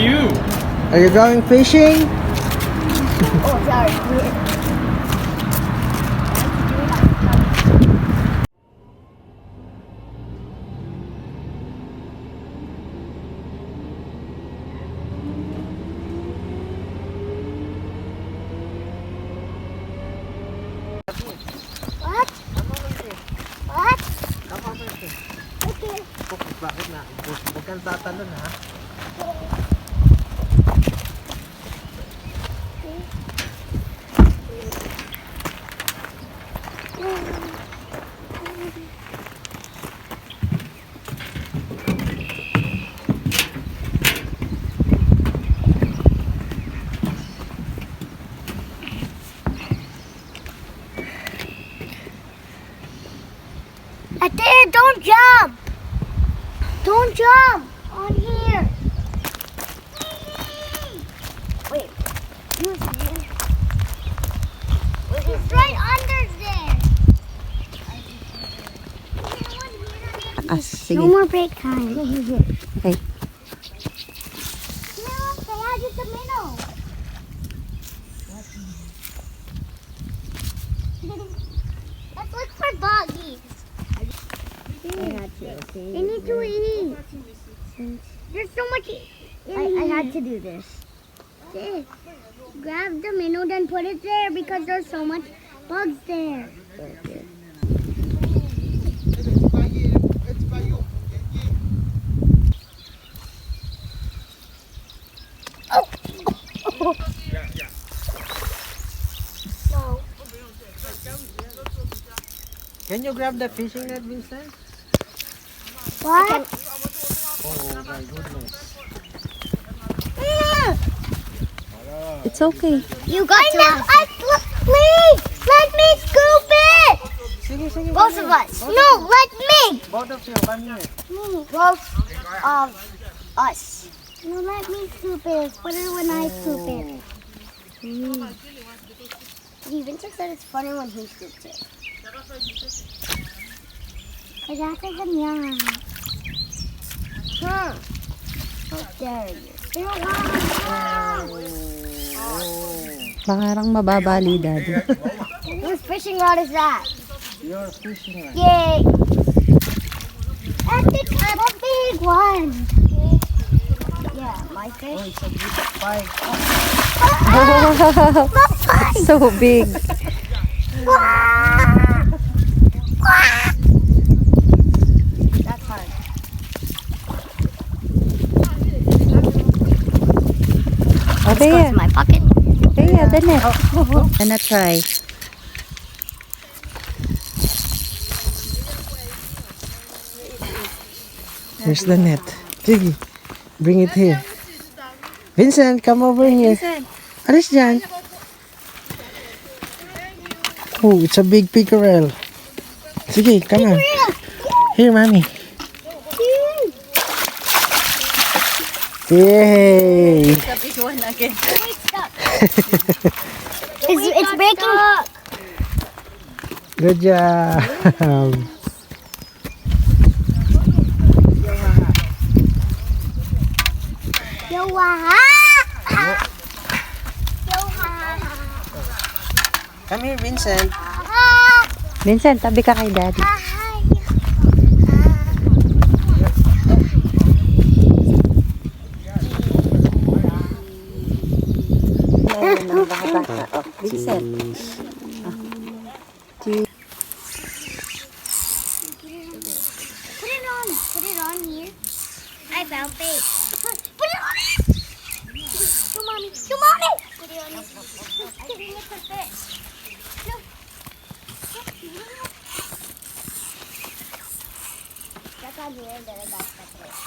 you? Are you going fishing? Oh, sorry. What? What? Okay. Bakit na? Huwag kang tatalon ha? Ate, don't jump! Don't jump! On here! Wait, you see? It's right under there! Sige. No more break time. Okay. No, kaya dito minnow. Let's look for doggies. They need to eat. There's so much. I had to do this. Grab the minnow, then put it there because there's so much bugs there. Oh. No. Can you grab the fishing net, Vincent? What? Oh my goodness. It's okay. You got to. Please, let me scoop it. Sige, sige. Both of us. No, let me. Both of you, come here. Me. Both of us. No, let me scoop it. It's funner when I scoop it. Even just said it's funner when he scoops it. Kaya ka ganyan. Huh. How dare you? Parang mababali, Daddy. Whose fishing rod is that? Your fishing net. Yay! I think a big one. Yeah, my Oh, fish. it's a big pike. So big. That's hard. Okay, Goes in my pocket. okay, the net. Gonna try. Here's the net. Sige, bring it here. Vincent, come over here. Alis dyan. Oh, it's a big pickerel. Sige, come on. Here, mommy. Yay! The big one again. It's breaking. Good job. Come here, Vincent. Vincent, tabi ka kay Daddy. Vincent. Put it on here. I found bait. Put it on it. Show mommy. Show mommy. Put it on it. I'm getting it for fish. No. That's on here that I got that fish.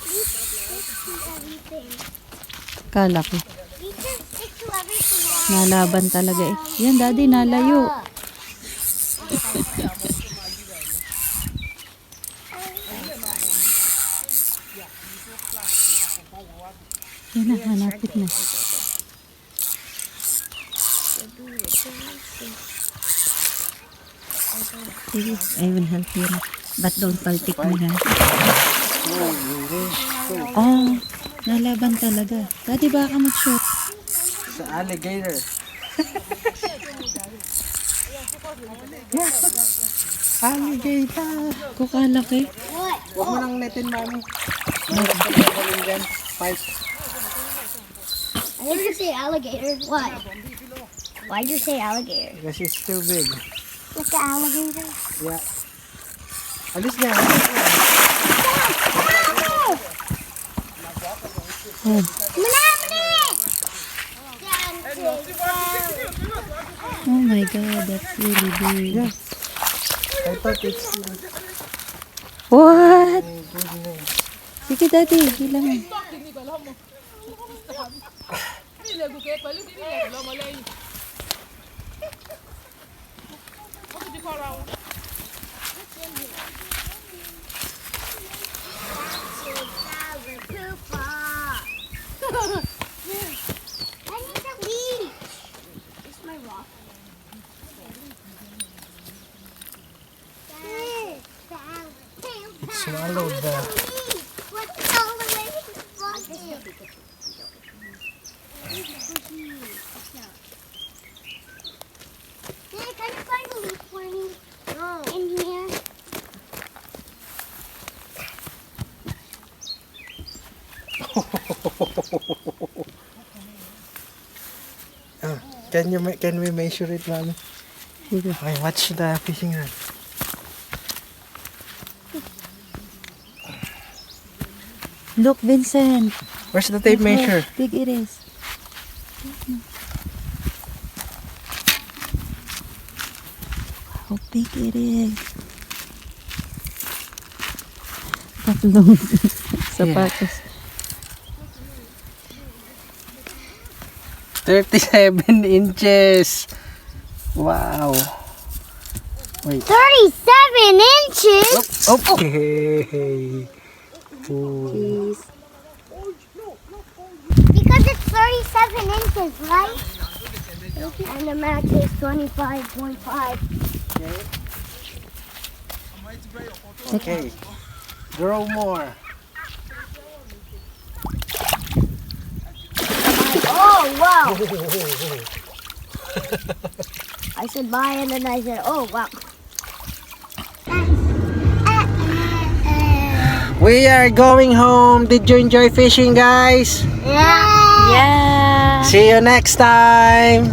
We can stick to everything. Kala ko. We can stick to everything. Nalaban talaga eh. Yan, Daddy, nalayo. Yan na, hanapit na. Sige, I will help you. But don't paltik me, ha? Oh, Nalaban talaga. Daddy, baka mag-shoot. Sa alligator. Alligator. Kukalaki. What? Huwag mo nang netin, mami. Mahirap ka gagawin dyan. Pike. I think you say alligator. Why? Why'd you say alligator? Because it's too big. What's the alligator? Yeah. Alis na. Alis na. Oh my God, that's really big. Yeah. I thought it's... What? Sige, Daddy. Hila mo. I need to leave. It's my rock. Swallowed the... What's all the way to the bucket? Hey, can you find a leaf for me? No. In here? Can we measure it, mami? Sige. Okay, watch the fishing rod. Look, Vincent. Where's the tape Look measure? how big it is. How big it is. Tatlong sapatos. 37 inches. Wow. Wait. 37 inches? Okay. Ooh. Please. Because it's 37 inches, right? And the max is 25.5. Okay. Grow more. Oh, wow. I said bye and then I said, oh, wow. We are going home. Did you enjoy fishing, guys? Yeah. Yeah. See you next time.